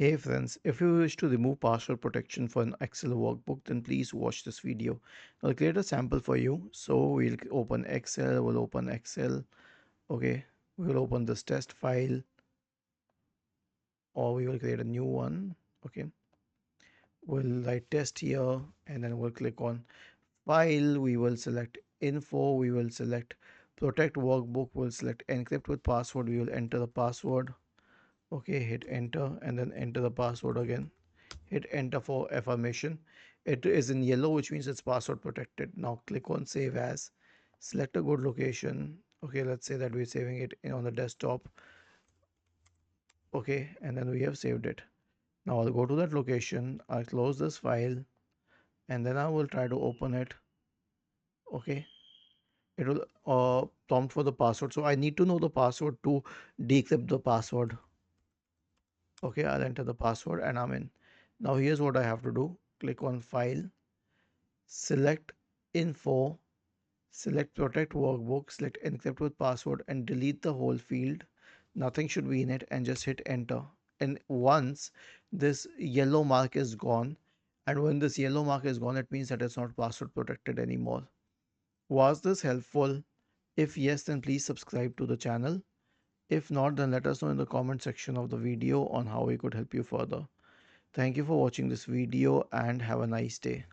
Hey friends, if you wish to remove password protection for an Excel workbook, then please watch this video. I'll create a sample for you. So we'll open Excel, okay, we'll open this test file, or we will create a new one. Okay, we'll write test here, and then we'll click on file, we will select info, we will select protect workbook, we'll select encrypt with password, we will enter the password. Okay, hit enter and then enter the password again. Hit enter for affirmation. It is in yellow, which means it's password protected. Now click on save as, select a good location. Okay, let's say that we're saving it on the desktop. Okay, and then we have saved it. Now I'll go to that location, I'll close this file, and then I will try to open it. Okay, it will prompt for the password, so I need to know the password to decrypt the password. Okay, I'll enter the password and I'm in. Now here's what I have to do. Click on file, select info, select protect workbook, select encrypt with password and delete the whole field. Nothing should be in it and just hit enter. And once this yellow mark is gone, and when this yellow mark is gone, it means that it's not password protected anymore. Was this helpful? If yes, then please subscribe to the channel. If not, then let us know in the comment section of the video on how we could help you further. Thank you for watching this video and have a nice day.